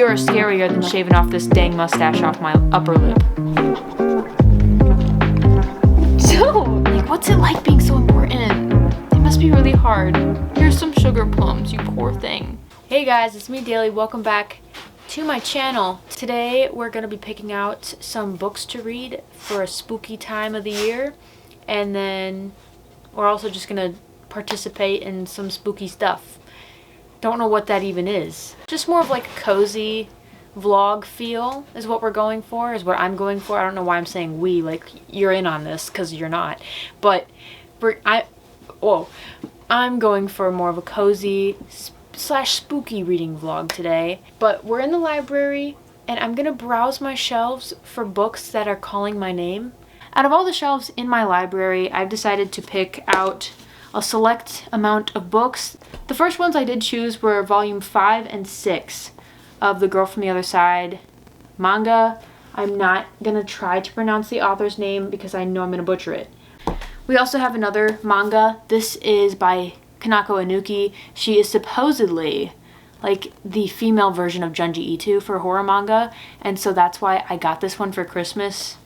creepier or scarier than shaving off this dang mustache off my upper lip. So, like, what's it like being so important? It must be really hard. Here's some sugar plums, you poor thing. Hey guys, it's me Daily. Welcome back to my channel. Today we're gonna be picking out some books to read for a spooky time of the year, and then we're also just gonna participate in some spooky stuff. Don't know what that even is. Just more of like a cozy vlog feel is what we're going for, is what I'm going for. I don't know why I'm saying we, like you're in on this, because you're not. But I'm going for more of a cozy slash spooky reading vlog today. But we're in the library and I'm gonna browse my shelves for books that are calling my name. Out of all the shelves in my library, I've decided to pick out a select amount of books. The first ones I did choose were volume 5 and 6 of The Girl from the Other Side manga. I'm not gonna try to pronounce the author's name because I know I'm gonna butcher it. We also have another manga. This is by Kanako Inuki. She is supposedly like the female version of Junji Ito for horror manga, and so that's why I got this one for Christmas,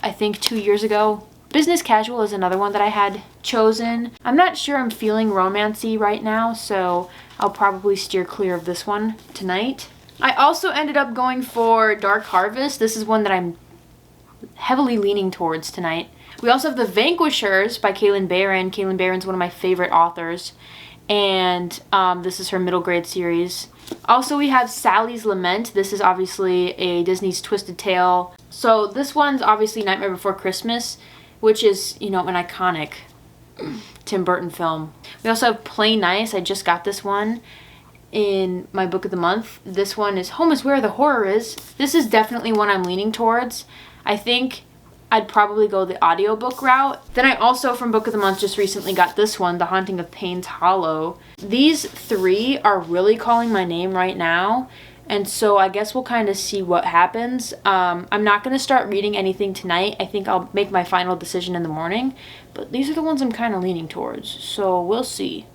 I think 2 years ago. Business Casual is another one that I had chosen. I'm not sure I'm feeling romancy right now, so I'll probably steer clear of this one tonight. I also ended up going for Dark Harvest. This is one that I'm heavily leaning towards tonight. We also have The Vanquishers by Kaylin Barron. Kaylin Barron's one of my favorite authors, and this is her middle grade series. Also, we have Sally's Lament. This is obviously a Disney's Twisted Tale. So this one's obviously Nightmare Before Christmas, which is, you know, an iconic Tim Burton film. We also have Play Nice. I just got this one in my book of the month. This one is Home is Where the Horror Is. This is definitely one I'm leaning towards. I think I'd probably go the audiobook route. Then I also, from book of the month, just recently got this one, The Haunting of Payne's Hollow. These three are really calling my name right now, and so I guess we'll kind of see what happens. I'm not going to start reading anything tonight. I think I'll make my final decision in the morning, but these are the ones I'm kind of leaning towards, so we'll see.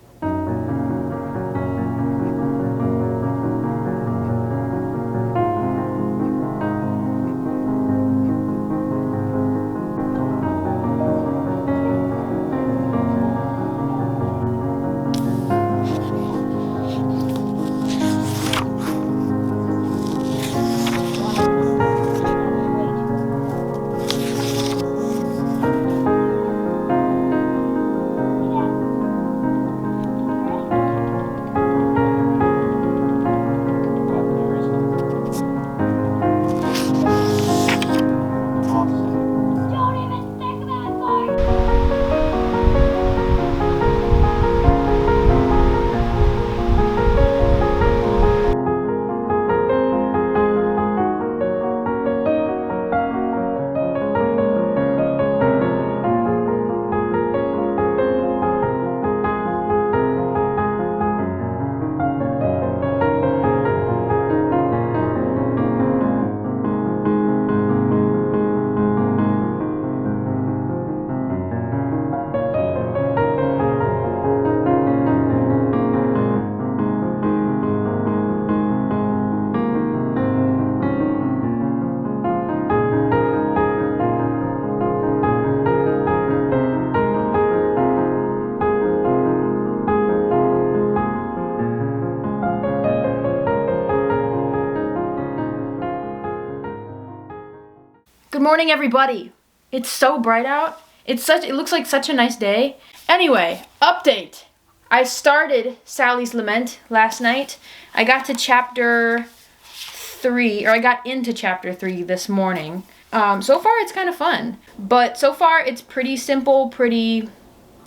Good morning, everybody. It's so bright out. It looks like such a nice day. Anyway, update. I started Sally's Lament last night. I got to chapter 3, or I got into chapter 3 this morning. So far it's kind of fun, but so far it's pretty simple,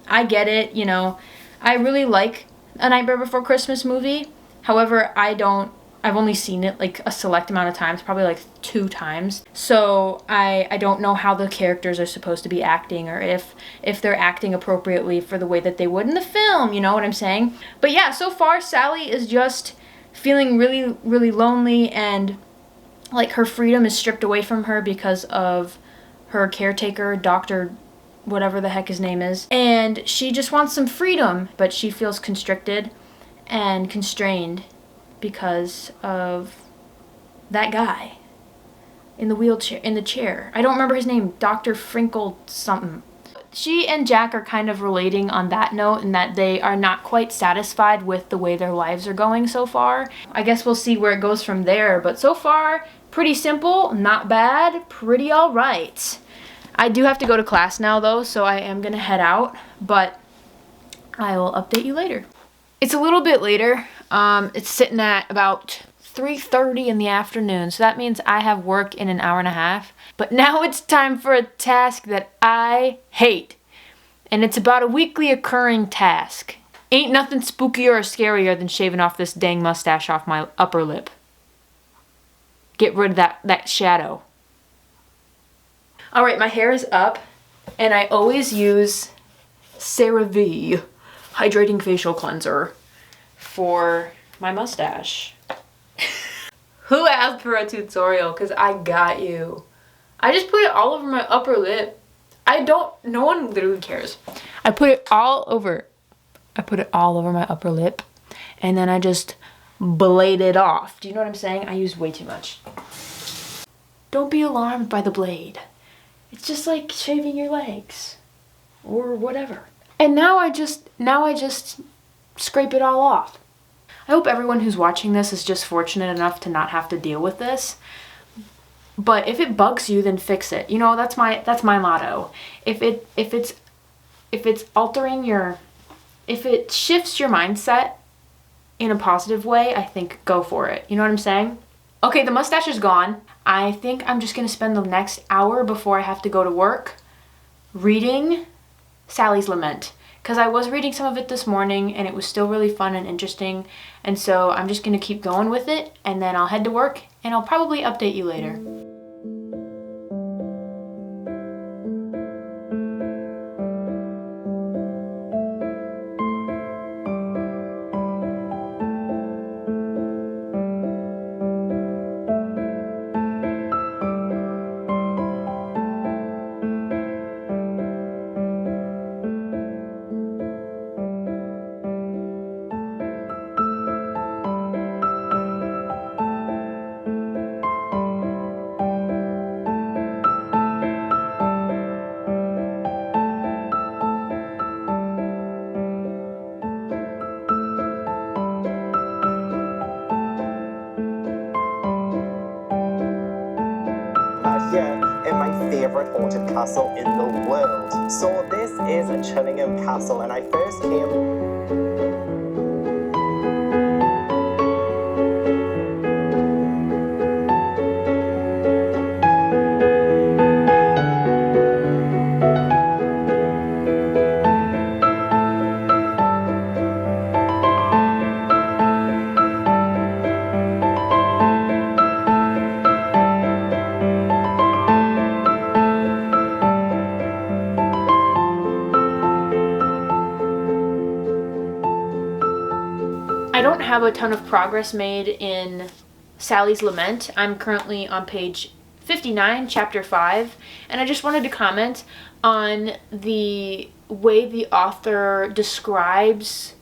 I get it, you know. I really like A Nightmare Before Christmas movie. However, I've only seen it like a select amount of times, probably like 2 times. So I don't know how the characters are supposed to be acting, or if they're acting appropriately for the way that they would in the film, you know what I'm saying? But yeah, so far Sally is just feeling really, really lonely, and like her freedom is stripped away from her because of her caretaker, Dr. whatever the heck his name is. And she just wants some freedom, but she feels constricted and constrained because of that guy in the wheelchair, in the chair. I don't remember his name, Dr. Frinkle something. She and Jack are kind of relating on that note, in that they are not quite satisfied with the way their lives are going so far. I guess we'll see where it goes from there, but so far, pretty simple, not bad, pretty all right. I do have to go to class now though, so I am gonna head out, but I will update you later. It's a little bit later. It's sitting at about 3:30 in the afternoon, so that means I have work in an hour and a half. But now it's time for a task that I hate, and it's about a weekly occurring task. Ain't nothing spookier or scarier than shaving off this dang mustache off my upper lip. Get rid of that shadow. Alright, my hair is up, and I always use CeraVe Hydrating Facial Cleanser for my mustache. Who asked for a tutorial? Because I got you. I just put it all over my upper lip. No one literally cares. I put it all over my upper lip, and then I just blade it off. Do you know what I'm saying? I use way too much. Don't be alarmed by the blade. It's just like shaving your legs or whatever. And now I just scrape it all off. I hope everyone who's watching this is just fortunate enough to not have to deal with this. But if it bugs you, then fix it. You know, that's my motto. If it shifts your mindset in a positive way, I think go for it. You know what I'm saying? Okay, the mustache is gone. I think I'm just gonna spend the next hour before I have to go to work reading Sally's Lament. Because I was reading some of it this morning and it was still really fun and interesting. And so I'm just gonna keep going with it, and then I'll head to work and I'll probably update you later. Here in my favorite haunted castle in the world. So this is Chillingham Castle, and I first came I don't have a ton of progress made in Sally's Lament. I'm currently on page 59, chapter 5, and I just wanted to comment on the way the author describes,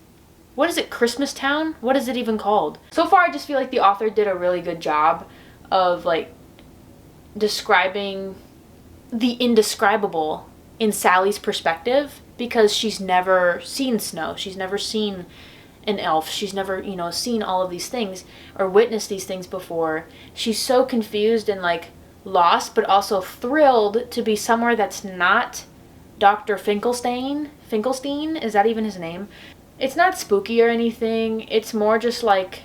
what is it, Christmas Town? What is it even called? So far I just feel like the author did a really good job of like describing the indescribable in Sally's perspective, because she's never seen snow. She's never seen an elf. She's never, you know, seen all of these things or witnessed these things before. She's so confused and like lost, but also thrilled to be somewhere that's not Dr. Finkelstein. Finkelstein? Is that even his name? It's not spooky or anything. It's more just like,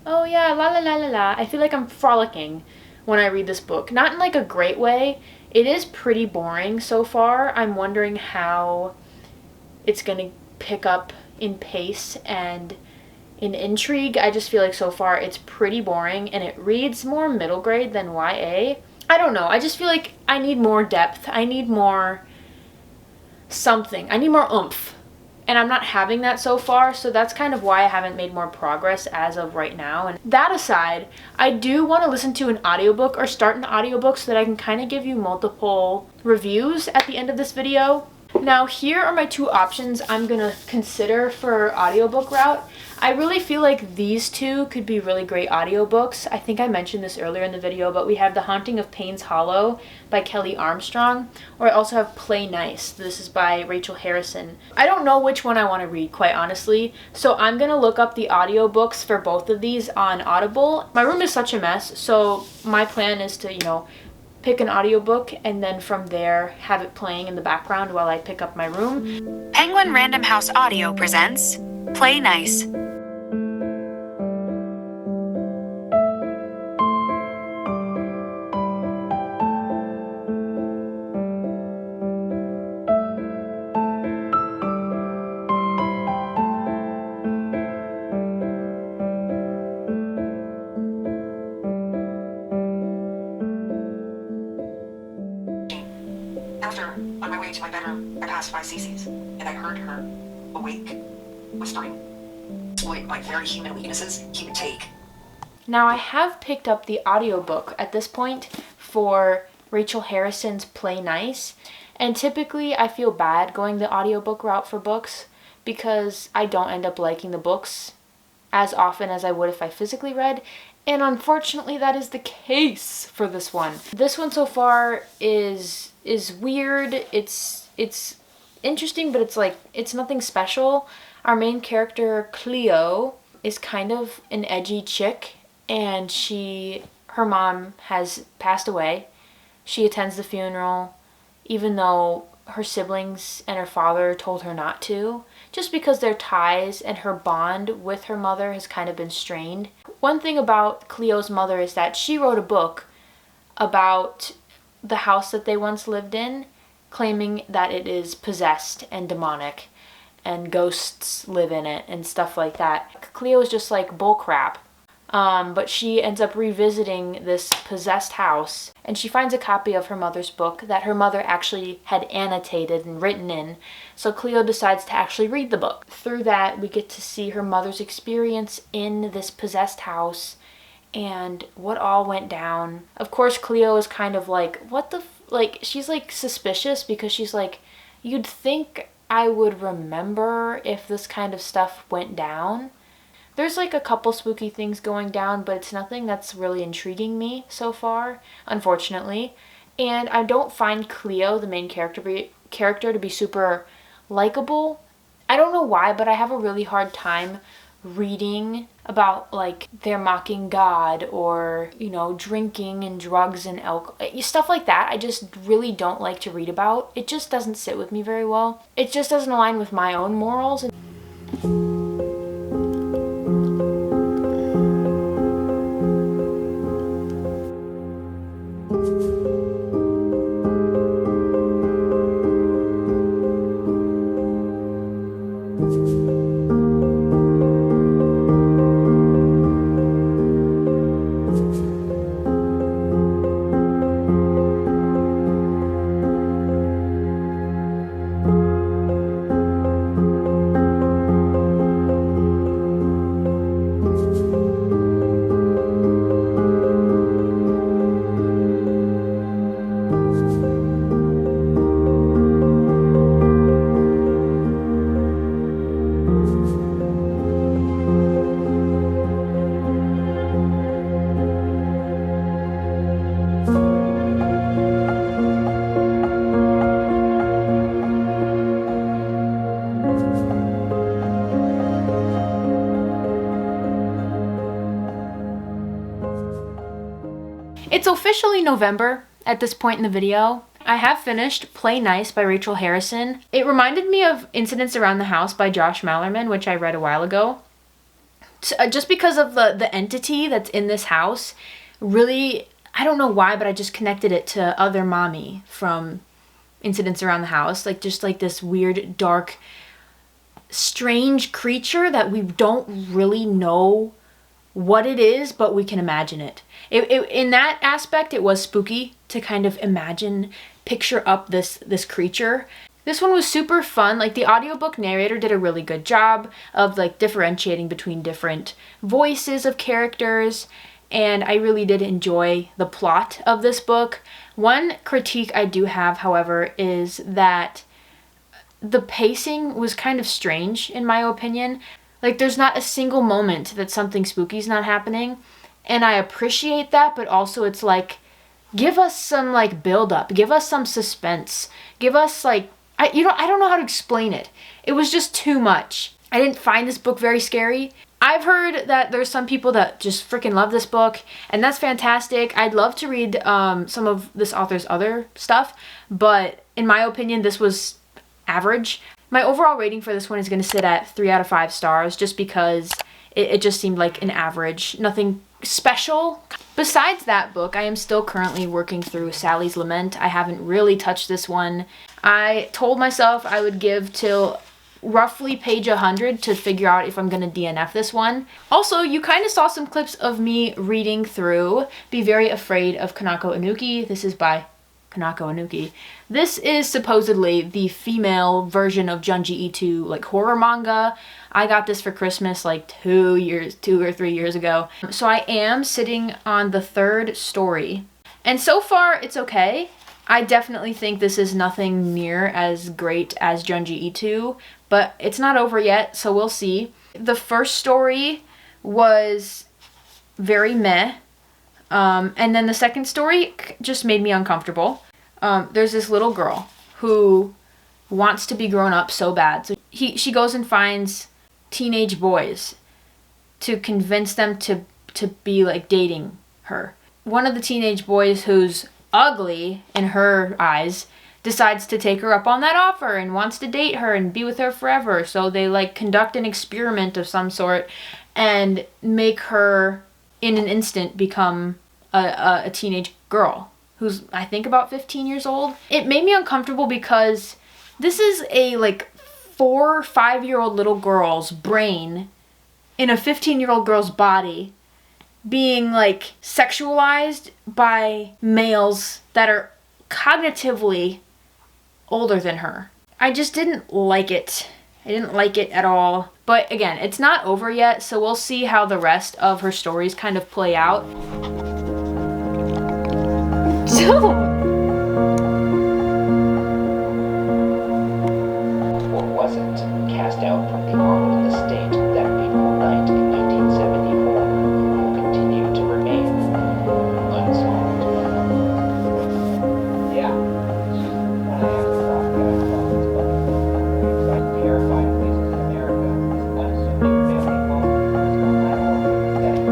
oh yeah, la la la la la. I feel like I'm frolicking when I read this book. Not in like a great way. It is pretty boring so far. I'm wondering how it's gonna pick up in pace and in intrigue. I just feel like so far it's pretty boring, and it reads more middle grade than YA. I don't know. I just feel like I need more depth. I need more something. I need more oomph. And I'm not having that so far, so that's kind of why I haven't made more progress as of right now. And that aside, I do want to listen to an audiobook or start an audiobook so that I can kind of give you multiple reviews at the end of this video. Now here are my two options I'm gonna consider for audiobook route. I really feel like these two could be really great audiobooks. I think I mentioned this earlier in the video, but we have The Haunting of Payne's Hollow by Kelly Armstrong, or I also have Play Nice. This is by Rachel Harrison. I don't know which one I want to read, quite honestly, so I'm gonna look up the audiobooks for both of these on Audible. My room is such a mess, so my plan is to, pick an audiobook and then from there have it playing in the background while I pick up my room. Penguin Random House Audio presents Play Nice. After, on my way to my bedroom, I passed by Cece's, and I heard her, awake, whispering, exploit my very human weaknesses he would take. Now I have picked up the audiobook at this point for Rachel Harrison's Play Nice, and typically I feel bad going the audiobook route for books because I don't end up liking the books as often as I would if I physically read, and unfortunately that is the case for this one. This one so far is weird. It's interesting, but it's nothing special. Our main character, Cleo, is kind of an edgy chick, and her mom has passed away. She attends the funeral even though her siblings and her father told her not to, just because their ties and her bond with her mother has kind of been strained. One thing about Cleo's mother is that she wrote a book about the house that they once lived in, claiming that it is possessed and demonic and ghosts live in it and stuff like that. Cleo is just like bullcrap. But she ends up revisiting this possessed house, and she finds a copy of her mother's book that her mother actually had annotated and written in. So Cleo decides to actually read the book. Through that, we get to see her mother's experience in this possessed house and what all went down. Of course, Cleo is kind of like, she's like suspicious because she's like, you'd think I would remember if this kind of stuff went down. There's like a couple spooky things going down, but it's nothing that's really intriguing me so far, unfortunately. And I don't find Cleo, the main character, to be super likable. I don't know why, but I have a really hard time reading about like they're mocking God or, drinking and drugs and alcohol, stuff like that. I just really don't like to read about. It just doesn't sit with me very well. It just doesn't align with my own morals. It's officially November at this point in the video. I have finished Play Nice by Rachel Harrison. It reminded me of Incidents Around the House by Josh Malerman, which I read a while ago. Just because of the entity that's in this house, really, I don't know why, but I just connected it to Other Mommy from Incidents Around the House. Just like this weird, dark, strange creature that we don't really know what it is, but we can imagine it. In that aspect, it was spooky to kind of picture up this creature. This one was super fun. The audiobook narrator did a really good job of differentiating between different voices of characters, and I really did enjoy the plot of this book. One critique I do have, however, is that the pacing was kind of strange, in my opinion. Like, there's not a single moment that something spooky's not happening. And I appreciate that, but also it's like, give us some, like, build-up. Give us some suspense. Give us, like, I don't know how to explain it. It was just too much. I didn't find this book very scary. I've heard that there's some people that just freaking love this book, and that's fantastic. I'd love to read some of this author's other stuff, but in my opinion, this was average. My overall rating for this one is going to sit at 3 out of 5 stars, just because it just seemed like an average. Nothing special. Besides that book, I am still currently working through Sally's Lament. I haven't really touched this one. I told myself I would give till roughly page 100 to figure out if I'm going to DNF this one. Also, you kind of saw some clips of me reading through Be Very Afraid of Kanako Inuki. This is by Kanako Inuki. This is supposedly the female version of Junji Ito, like, horror manga. I got this for Christmas like 2 or 3 years ago. So I am sitting on the 3rd story. And so far, it's okay. I definitely think this is nothing near as great as Junji Ito, but it's not over yet, so we'll see. The first story was very meh, and then the second story just made me uncomfortable. There's this little girl who wants to be grown up so bad. So she goes and finds teenage boys to convince them to be, like, dating her. One of the teenage boys, who's ugly in her eyes, decides to take her up on that offer and wants to date her and be with her forever. So they, like, conduct an experiment of some sort and make her in an instant become a teenage girl who's, I think, about 15 years old. It made me uncomfortable because this is a, like, 4 or 5-year-old little girl's brain in a 15-year-old girl's body being, like, sexualized by males that are cognitively older than her. I just didn't like it. I didn't like it at all. But again, it's not over yet, so we'll see how the rest of her stories kind of play out. So, or wasn't cast out from the armed estate that fateful night in 1974 will continue to remain unsolved. Yeah, it's just one of the afterthoughts that I saw in this book. Like terrifying places in America, unassuming family home, no landlord that it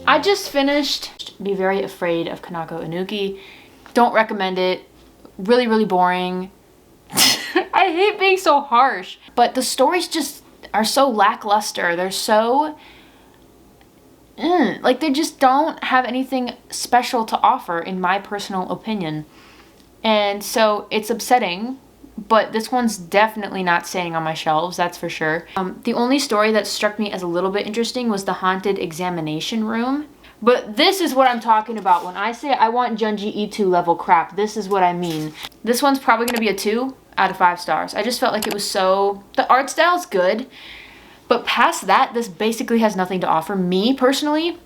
I just finished Be Very Afraid of Kanako Inuki. Don't recommend it. Really, really boring. I hate being so harsh. But the stories just are so lackluster. They're so... like, they just don't have anything special to offer, in my personal opinion. And so it's upsetting. But this one's definitely not staying on my shelves, that's for sure. The only story that struck me as a little bit interesting was the Haunted Examination Room. But this is what I'm talking about. When I say I want Junji Ito level crap, this is what I mean. This one's probably going to be a 2 out of 5 stars. I just felt like it was so... The art style's good, but past that, this basically has nothing to offer. Me, personally,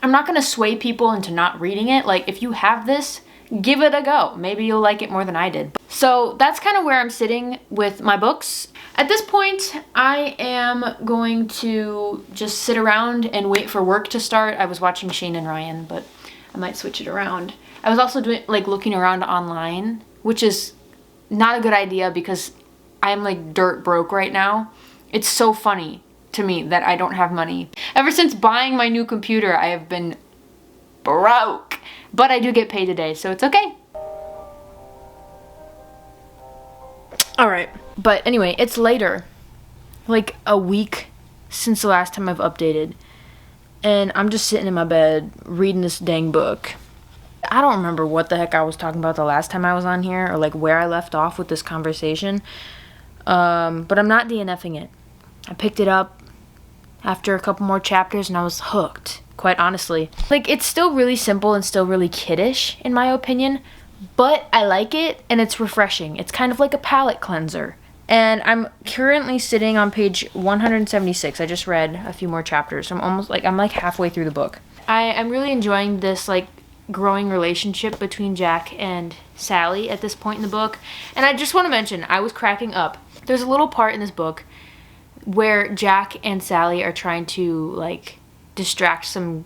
I'm not going to sway people into not reading it. Like, if you have this, give it a go. Maybe you'll like it more than I did. So that's kind of where I'm sitting with my books. At this point, I am going to just sit around and wait for work to start. I was watching Shane and Ryan, but I might switch it around. I was also doing, like, looking around online, which is not a good idea because I'm, like, dirt broke right now. It's so funny to me that I don't have money. Ever since buying my new computer, I have been broke. But I do get paid today, so it's okay. Alright, but anyway, it's later. Like a week since the last time I've updated. And I'm just sitting in my bed reading this dang book. I don't remember what the heck I was talking about the last time I was on here, or like where I left off with this conversation. But I'm not DNFing it. I picked it up after a couple more chapters and I was hooked, quite honestly. Like, it's still really simple and still really kiddish, in my opinion, but I like it and it's refreshing. It's kind of like a palate cleanser. And I'm currently sitting on page 176. I just read a few more chapters. I'm like halfway through the book. I'm really enjoying this like growing relationship between Jack and Sally at this point in the book. And I just want to mention, I was cracking up. There's a little part in this book where Jack and Sally are trying to like distract some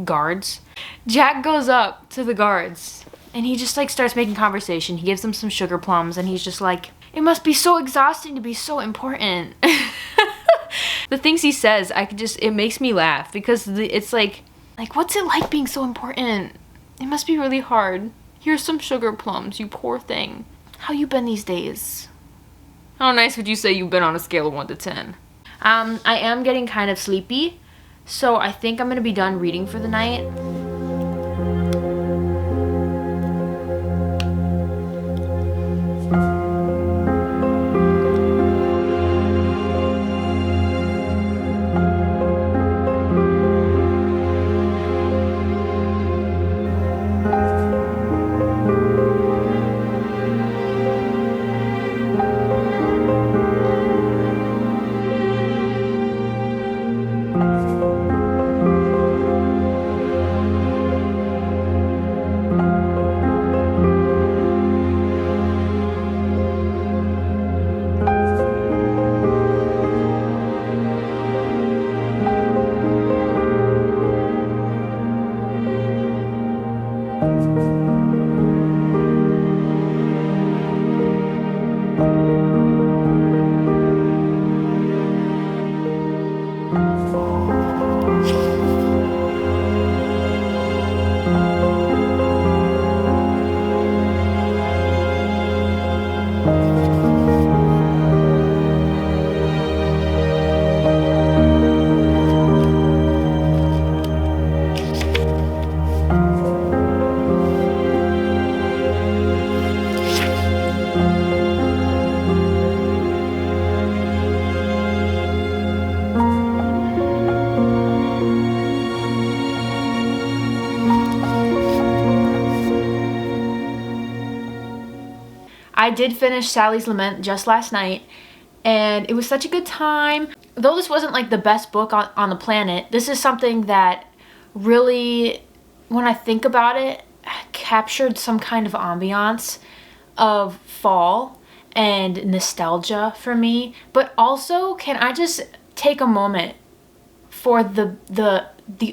guards. Jack goes up to the guards and he just like starts making conversation. He gives them some sugar plums and he's just like, it must be so exhausting to be so important. The things he says, it makes me laugh because it's like, what's it like being so important? It must be really hard. Here's some sugar plums, you poor thing. How you been these days? How nice would you say you've been on a scale of 1 to 10? I am getting kind of sleepy, so I think I'm gonna be done reading for the night. I did finish Sally's Lament just last night, and it was such a good time. Though this wasn't like the best book on the planet, this is something that really, when I think about it, captured some kind of ambiance of fall and nostalgia for me. But also, can I just take a moment for the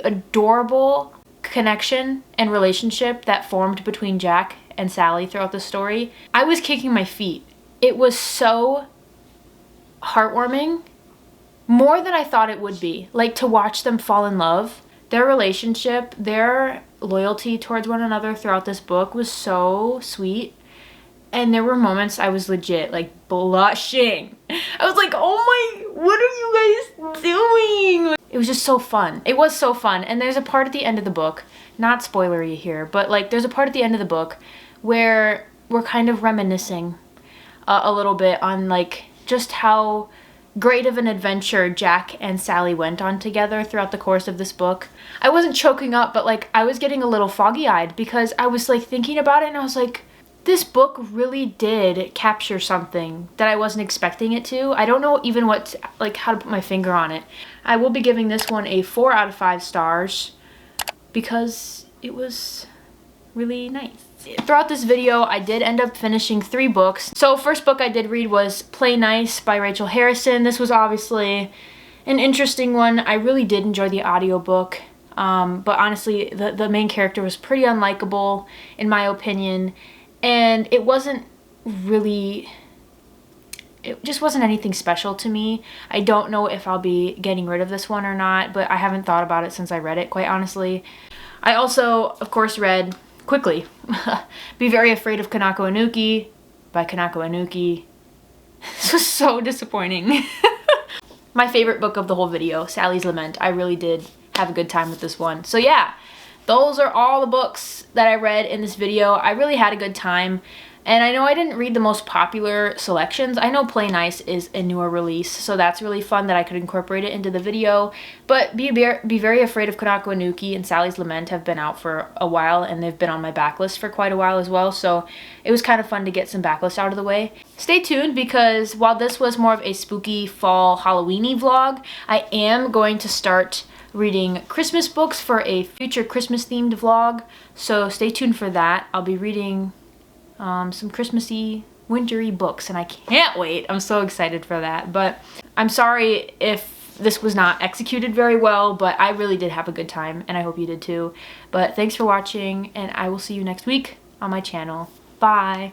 adorable connection and relationship that formed between Jack and Sally throughout the story? I was kicking my feet. It was so heartwarming, more than I thought it would be. Like, to watch them fall in love, their relationship, their loyalty towards one another throughout this book was so sweet. And there were moments I was legit like blushing. I was like, oh my, what are you guys doing? It was just so fun. It was so fun. And there's a part at the end of the book, not spoilery here, but like there's a part at the end of the book where we're kind of reminiscing a little bit on like just how great of an adventure Jack and Sally went on together throughout the course of this book. I wasn't choking up, but like I was getting a little foggy-eyed because I was like thinking about it and I was like, this book really did capture something that I wasn't expecting it to. I don't know even how to put my finger on it. I will be giving this one a 4 out of 5 stars because it was really nice. Throughout this video, I did end up finishing 3 books. So first book I did read was Play Nice by Rachel Harrison. This was obviously an interesting one. I really did enjoy the audiobook. But honestly, the main character was pretty unlikable in my opinion. And it just wasn't anything special to me. I don't know if I'll be getting rid of this one or not, but I haven't thought about it since I read it, quite honestly. I also, of course, read quickly Be Very Afraid of Kanako Inuki by Kanako Inuki. This was so disappointing. My favorite book of the whole video, Sally's Lament. I really did have a good time with this one. So yeah, those are all the books that I read in this video. I really had a good time. And I know I didn't read the most popular selections. I know Play Nice is a newer release, so that's really fun that I could incorporate it into the video. But Be Very Afraid of Konako Inuki and Sally's Lament have been out for a while, and they've been on my backlist for quite a while as well, so it was kind of fun to get some backlist out of the way. Stay tuned, because while this was more of a spooky fall Halloween-y vlog, I am going to start reading Christmas books for a future Christmas themed vlog, so stay tuned for that. I'll be reading some Christmassy, wintry books, and I can't wait. I'm so excited for that. But I'm sorry if this was not executed very well, but I really did have a good time, and I hope you did too. But thanks for watching, and I will see you next week on my channel. Bye!